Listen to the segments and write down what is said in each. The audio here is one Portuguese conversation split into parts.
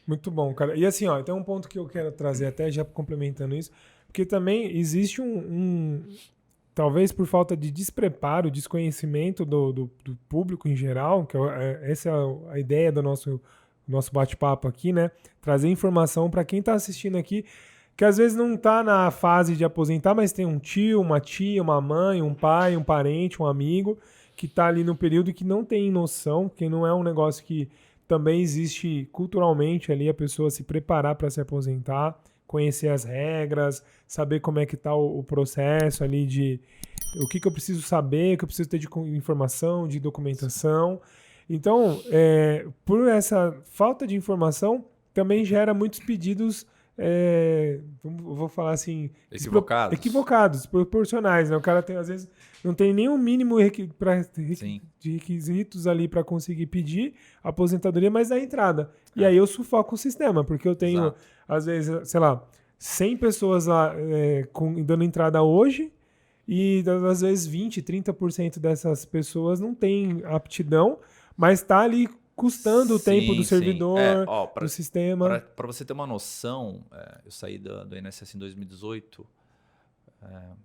Muito bom, cara. E assim, ó, tem um ponto que eu quero trazer até já complementando isso, porque também existe talvez por falta de despreparo, desconhecimento do público em geral, que essa é a ideia do nosso bate-papo aqui, né? Trazer informação para quem está assistindo aqui, que às vezes não está na fase de aposentar, mas tem um tio, uma tia, uma mãe, um pai, um parente, um amigo, que está ali no período que não tem noção, que não é um negócio que também existe culturalmente ali a pessoa se preparar para se aposentar, conhecer as regras, saber como é que está o processo ali de o que eu preciso saber, o que eu preciso ter de informação, de documentação. Então, por essa falta de informação, também gera muitos pedidos, vou falar assim, equivocados, desproporcionais. Né? O cara tem, às vezes, não tem nenhum mínimo de requisitos ali para conseguir pedir a aposentadoria, mas dá entrada. E aí eu sufoco o sistema, porque eu tenho, às vezes, sei lá, 100 pessoas lá dando entrada hoje, e às vezes 20, 30% dessas pessoas não tem aptidão, mas está ali custando o tempo do servidor, do sistema. Para você ter uma noção, eu saí do INSS em 2018,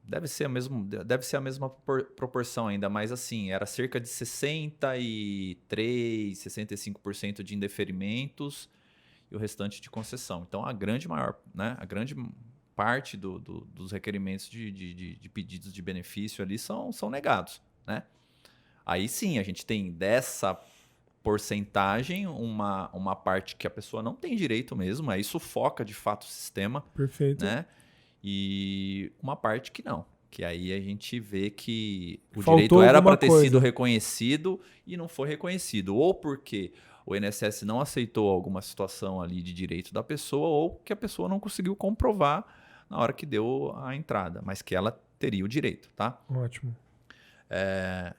deve ser a mesma proporção ainda, mas assim, era cerca de 63, 65% de indeferimentos e o restante de concessão. Então, a grande parte dos requerimentos de pedidos de benefício ali são negados, né? Aí sim, a gente tem dessa porcentagem uma parte que a pessoa não tem direito mesmo, aí sufoca de fato o sistema. Perfeito. Né? E uma parte que não. Que aí a gente vê que o Faltou direito era para ter coisa. sido reconhecido e não foi reconhecido. Ou porque o INSS não aceitou alguma situação ali de direito da pessoa, ou que a pessoa não conseguiu comprovar na hora que deu a entrada, mas que ela teria o direito, tá? Ótimo.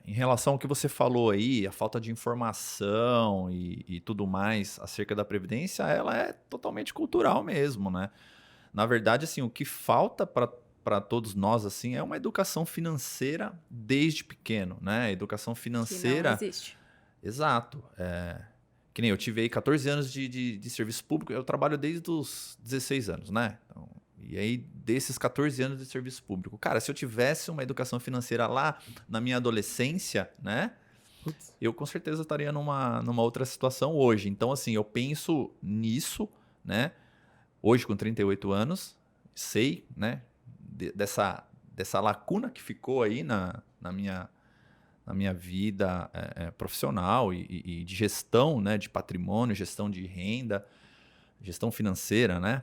Em relação ao que você falou aí, a falta de informação e tudo mais acerca da Previdência, ela é totalmente cultural mesmo, né? Na verdade, assim, o que falta para todos nós assim é uma educação financeira desde pequeno, né? A educação financeira... Que não existe. Exato. Que nem eu tive aí 14 anos de serviço público, eu trabalho desde os 16 anos, né? Então, e aí, desses 14 anos de serviço público. Cara, se eu tivesse uma educação financeira lá na minha adolescência, né? Eu com certeza estaria numa outra situação hoje. Então, assim, eu penso nisso, né? Hoje, com 38 anos, sei, né? Dessa lacuna que ficou aí na minha vida profissional e de gestão, né? De patrimônio, gestão de renda, gestão financeira, né?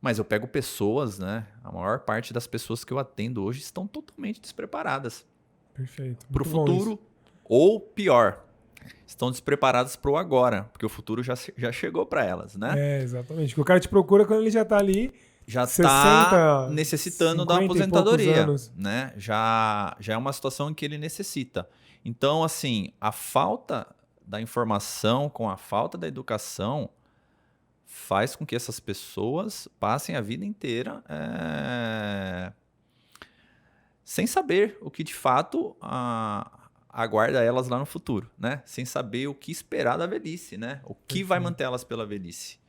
Mas eu pego pessoas, né? A maior parte das pessoas que eu atendo hoje estão totalmente despreparadas. Perfeito. Para o futuro, ou pior, estão despreparadas para o agora, porque o futuro já chegou para elas, né? Exatamente. Porque o cara te procura quando ele já está ali, já 60, está necessitando da 50 e poucos aposentadoria, anos. né? Já é uma situação em que ele necessita. Então, assim, a falta da informação com a falta da educação faz com que essas pessoas passem a vida inteira sem saber o que de fato aguarda elas lá no futuro, né? Sem saber o que esperar da velhice, né? O que vai manter elas pela velhice.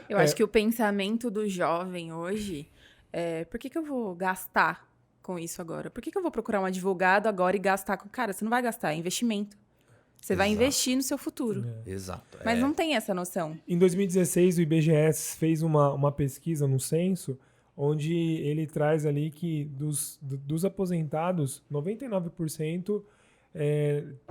Eu acho que o pensamento do jovem hoje é: por que eu vou gastar com isso agora? Por que eu vou procurar um advogado agora e gastar com... Cara, você não vai gastar, é investimento. Você vai investir no seu futuro. Exato. Mas não tem essa noção. Em 2016, o IBGE fez uma pesquisa no censo, onde ele traz ali que dos aposentados, 99%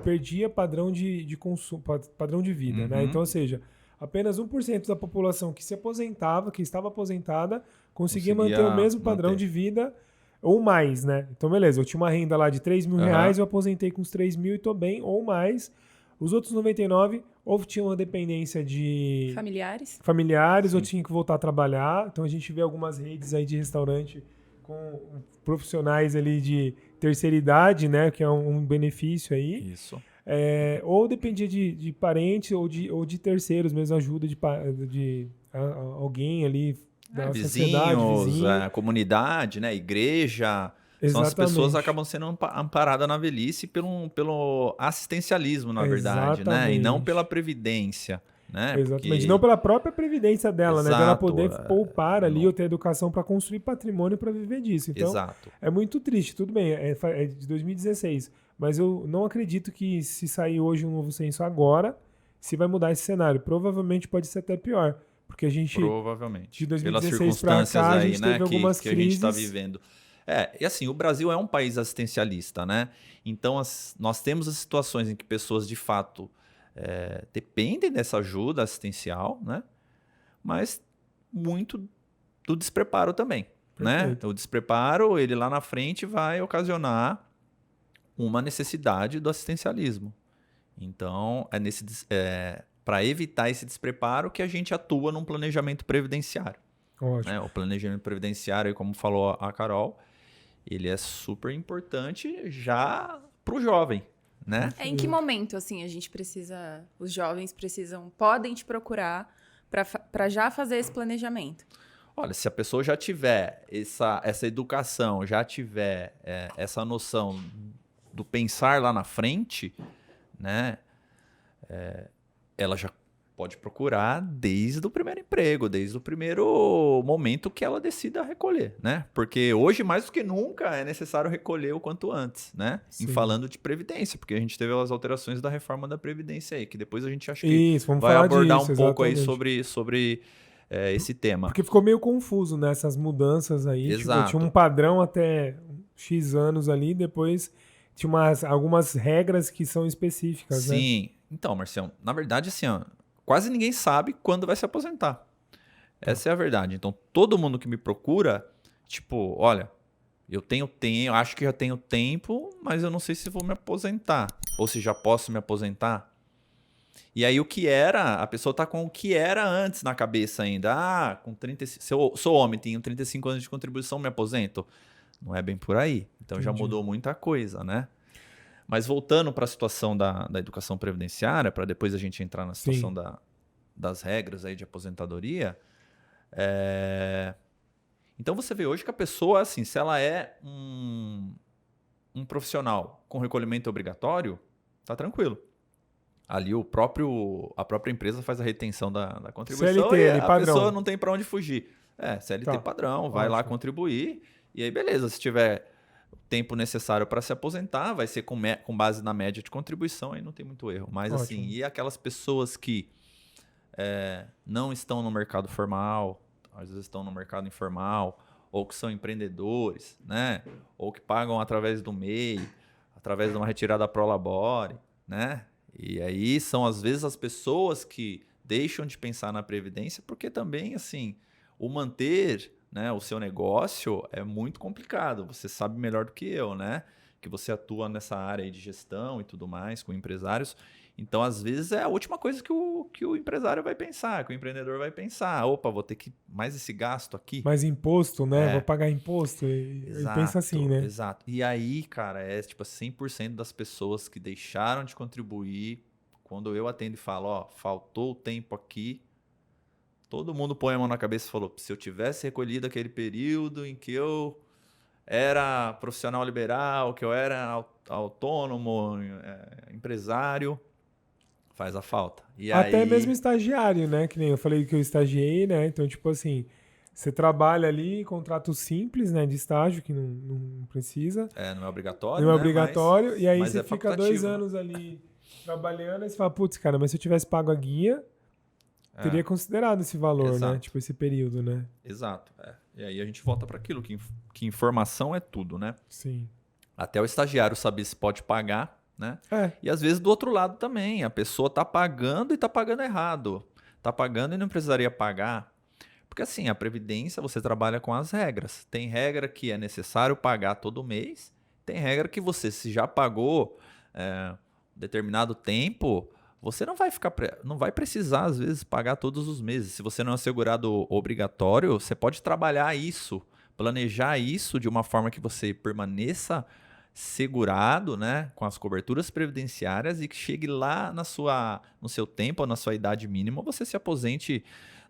perdia padrão de consumo, padrão de vida. Né? Então, ou seja, apenas 1% da população que se aposentava, que estava aposentada, conseguia manter o mesmo padrão de vida ou mais, né? Então, beleza, eu tinha uma renda lá de 3 mil reais, eu aposentei com os 3 mil e tô bem, ou mais. Os outros 99 ou tinham uma dependência de familiares ou tinham que voltar a trabalhar. Então, a gente vê algumas redes aí de restaurante com profissionais ali de terceira idade, né? Que é um benefício aí. Isso. Ou dependia de parentes ou de terceiros, mesmo ajuda de alguém ali da sociedade, vizinhos, comunidade, né, igreja. Exatamente. São as pessoas que acabam sendo amparadas na velhice pelo assistencialismo, na verdade, né? E não pela previdência. né? Exatamente. Porque... Não pela própria previdência dela, né? Dela Exato, poder poupar ali não. ou ter educação para construir patrimônio para viver disso. Então, Exato. é muito triste. Tudo bem, é de 2016. Mas eu não acredito que se sair hoje um novo censo agora, se vai mudar esse cenário. Provavelmente pode ser até pior. Porque a gente, Provavelmente. de Pelas 2016 para circunstâncias cá, a aí, gente né, teve algumas que a gente está crises. vivendo. E assim, o Brasil é um país assistencialista, né? Então, nós temos as situações em que pessoas, de fato, dependem dessa ajuda assistencial, né? Mas muito do despreparo também, né? Perfeito. O despreparo, ele lá na frente vai ocasionar uma necessidade do assistencialismo. Então, para evitar esse despreparo que a gente atua num planejamento previdenciário. Ótimo. Né? O planejamento previdenciário, como falou a Carol, ele é super importante já para o jovem, né? Em que momento, assim, os jovens podem te procurar para já fazer esse planejamento? Olha, se a pessoa já tiver essa educação, já tiver essa noção do pensar lá na frente, né? Ela já pode procurar desde o primeiro emprego, desde o primeiro momento que ela decida recolher, né? Porque hoje, mais do que nunca, é necessário recolher o quanto antes, né? Sim. Em falando de Previdência, porque a gente teve as alterações da reforma da Previdência aí, que depois a gente acha que Isso, vamos vai falar abordar disso, um pouco aí exatamente. sobre esse tema. Porque ficou meio confuso nessas mudanças aí. Exato. Tipo, tinha um padrão até X anos ali, depois tinha algumas regras que são específicas, né? Sim. Então, Marcião, na verdade, assim, ó, quase ninguém sabe quando vai se aposentar. Essa é a verdade. Então, todo mundo que me procura, tipo, olha, eu acho que já tenho tempo, mas eu não sei se vou me aposentar. Ou se já posso me aposentar. E aí a pessoa tá com o que era antes na cabeça ainda. Com 35, se eu sou homem, tenho 35 anos de contribuição, me aposento. Não é bem por aí. Então já Entendi. mudou muita coisa, né? Mas voltando para a situação da educação previdenciária, para depois a gente entrar na situação das regras aí de aposentadoria, então você vê hoje que a pessoa, assim, se ela é um profissional com recolhimento obrigatório, tá tranquilo. Ali a própria empresa faz a retenção da contribuição CLT, e ali, a padrão. pessoa não tem para onde fugir. CLT Tá. padrão, vai lá Ótimo. contribuir e aí beleza, se tiver tempo necessário para se aposentar, vai ser com base na média de contribuição, aí não tem muito erro. Mas Ótimo. assim, e aquelas pessoas que não estão no mercado formal, às vezes estão no mercado informal, ou que são empreendedores, né? Ou que pagam através do MEI, através de uma retirada prolabore, né? E aí são às vezes as pessoas que deixam de pensar na previdência, porque também assim, o manter, né, o seu negócio é muito complicado. Você sabe melhor do que eu, né? Que você atua nessa área aí de gestão e tudo mais, com empresários. Então, às vezes, é a última coisa que o empresário vai pensar, que o empreendedor vai pensar. Opa, vou ter que mais esse gasto aqui. Mais imposto, né? Vou pagar imposto. Ele pensa assim, né? Exato. E aí, cara, tipo 100% das pessoas que deixaram de contribuir, quando eu atendo e falo, ó, faltou o tempo aqui, todo mundo põe a mão na cabeça e falou, se eu tivesse recolhido aquele período em que eu era profissional liberal, que eu era autônomo, empresário, faz a falta. E Até aí... mesmo estagiário, né? Que nem eu falei que eu estagiei, né? Então, tipo assim, você trabalha ali, contrato simples, né? De estágio, que não precisa. não é obrigatório, Não é né? obrigatório. E aí mas você é fica facultativo, 2 anos ali trabalhando, e você fala, putz, cara, mas se eu tivesse pago a guia, teria considerado esse valor, Exato. né? Tipo, esse período, né? Exato. E aí a gente volta para aquilo, que informação é tudo, né? Sim. Até o estagiário saber se pode pagar, né? É. E às vezes do outro lado também, a pessoa tá pagando e tá pagando errado. Tá pagando e não precisaria pagar. Porque assim, a Previdência você trabalha com as regras. Tem regra que é necessário pagar todo mês, tem regra que você, se já pagou determinado tempo, você não vai precisar, às vezes, pagar todos os meses. Se você não é segurado obrigatório, você pode trabalhar isso, planejar isso de uma forma que você permaneça segurado, né, com as coberturas previdenciárias e que chegue lá no seu tempo, na sua idade mínima, você se aposente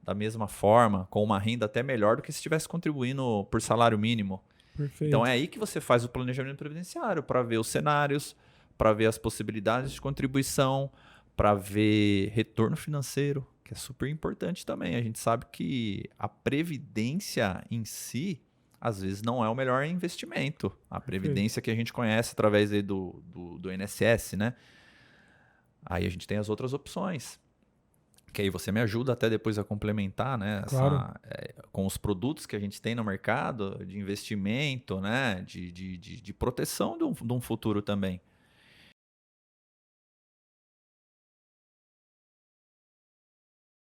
da mesma forma, com uma renda até melhor do que se estivesse contribuindo por salário mínimo. Perfeito. Então é aí que você faz o planejamento previdenciário, para ver os cenários, para ver as possibilidades de contribuição, para ver retorno financeiro, que é super importante também. A gente sabe que a previdência em si, às vezes, não é o melhor investimento. A previdência que a gente conhece através aí do INSS, né? Aí a gente tem as outras opções. Que aí você me ajuda até depois a complementar, né? Claro. Com os produtos que a gente tem no mercado, de investimento, né? De proteção de um futuro também.